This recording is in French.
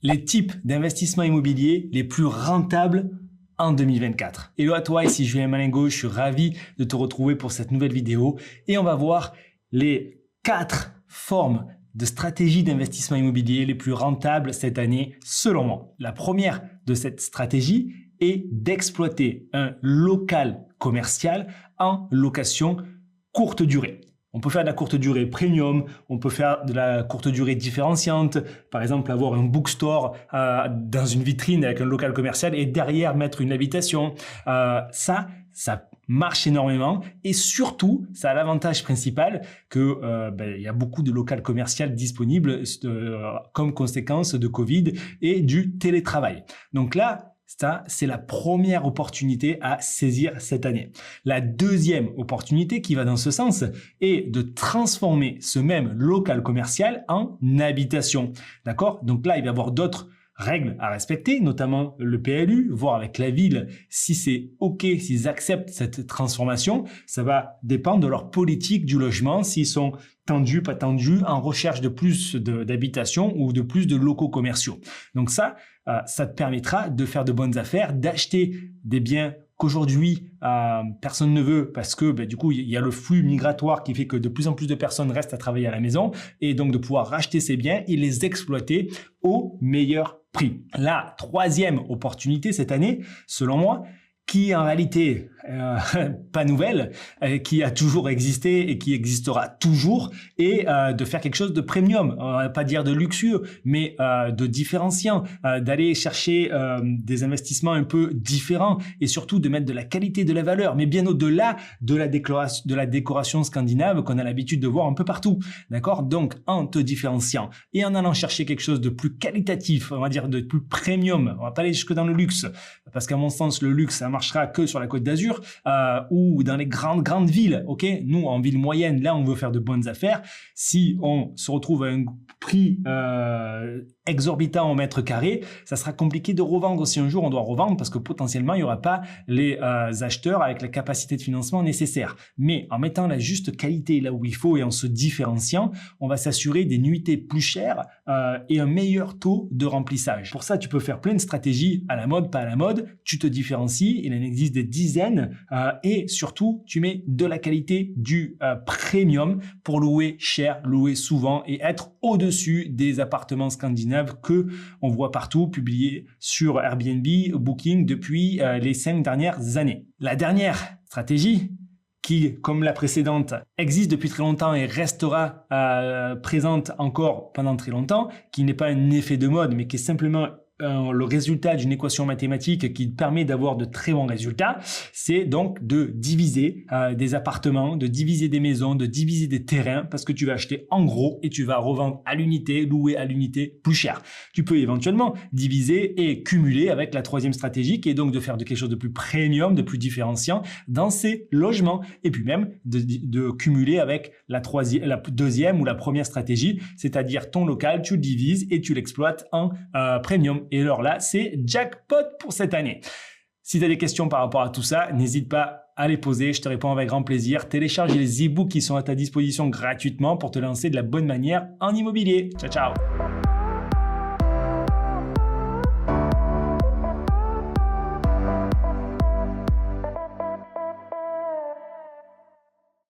Les types d'investissements immobiliers les plus rentables en 2024. Hello à toi, ici Julien Malingo, je suis ravi de te retrouver pour cette nouvelle vidéo et on va voir les 4 formes de stratégies d'investissement immobilier les plus rentables cette année selon moi. La première de cette stratégie est d'exploiter un local commercial en location courte durée. On peut faire de la courte durée premium, on peut faire de la courte durée différenciante, par exemple avoir un bookstore dans une vitrine avec un local commercial et derrière mettre une habitation. Ça marche énormément et surtout, ça a l'avantage principal que il y a beaucoup de locales commerciales disponibles comme conséquence de Covid et du télétravail. Donc là, ça, c'est la première opportunité à saisir cette année. La deuxième opportunité qui va dans ce sens est de transformer ce même local commercial en habitation. D'accord? Donc là, il va y avoir d'autres règles à respecter, notamment le PLU, voir avec la ville si c'est OK, s'ils acceptent cette transformation. Ça va dépendre de leur politique du logement, s'ils sont tendus, pas tendus, en recherche de plus d'habitations ou de plus de locaux commerciaux. Donc ça te permettra de faire de bonnes affaires, d'acheter des biens qu'aujourd'hui personne ne veut parce que du coup il y a le flux migratoire qui fait que de plus en plus de personnes restent à travailler à la maison et donc de pouvoir racheter ces biens et les exploiter au meilleur prix. La troisième opportunité cette année, selon moi, qui en réalité pas nouvelle, qui a toujours existé et qui existera toujours, et de faire quelque chose de premium, on va pas dire de luxueux, mais de différenciant, d'aller chercher des investissements un peu différents et surtout de mettre de la qualité, de la valeur, mais bien au-delà de la décoration scandinave qu'on a l'habitude de voir un peu partout, d'accord? Donc en te différenciant et en allant chercher quelque chose de plus qualitatif, on va dire de plus premium, on va pas aller jusque dans le luxe, parce qu'à mon sens le luxe ça marchera que sur la Côte d'Azur ou dans les grandes villes. Ok, nous en ville moyenne, là on veut faire de bonnes affaires. Si on se retrouve à un prix exorbitant au mètre carré, ça sera compliqué de revendre si un jour on doit revendre parce que potentiellement il n'y aura pas les acheteurs avec la capacité de financement nécessaire. Mais en mettant la juste qualité là où il faut et en se différenciant, on va s'assurer des nuitées plus chères et un meilleur taux de remplissage. Pour ça, tu peux faire plein de stratégies à la mode, pas à la mode. Tu te différencies, il en existe des dizaines et surtout, tu mets de la qualité, du premium pour louer cher, louer souvent et être au-dessus des appartements scandinaves que on voit partout publiés sur Airbnb, Booking depuis les 5 dernières années. La dernière stratégie qui, comme la précédente, existe depuis très longtemps et restera présente encore pendant très longtemps, qui n'est pas un effet de mode, mais qui est simplement le résultat d'une équation mathématique qui permet d'avoir de très bons résultats, c'est donc de diviser des appartements, de diviser des maisons, de diviser des terrains parce que tu vas acheter en gros et tu vas revendre à l'unité, louer à l'unité plus cher. Tu peux éventuellement diviser et cumuler avec la troisième stratégie qui est donc de faire de quelque chose de plus premium, de plus différenciant dans ces logements et puis même de cumuler avec la deuxième ou la première stratégie, c'est-à-dire ton local, tu le divises et tu l'exploites en premium. Et alors là, c'est jackpot pour cette année. Si tu as des questions par rapport à tout ça, n'hésite pas à les poser, je te réponds avec grand plaisir. Télécharge les e-books qui sont à ta disposition gratuitement pour te lancer de la bonne manière en immobilier. Ciao, ciao!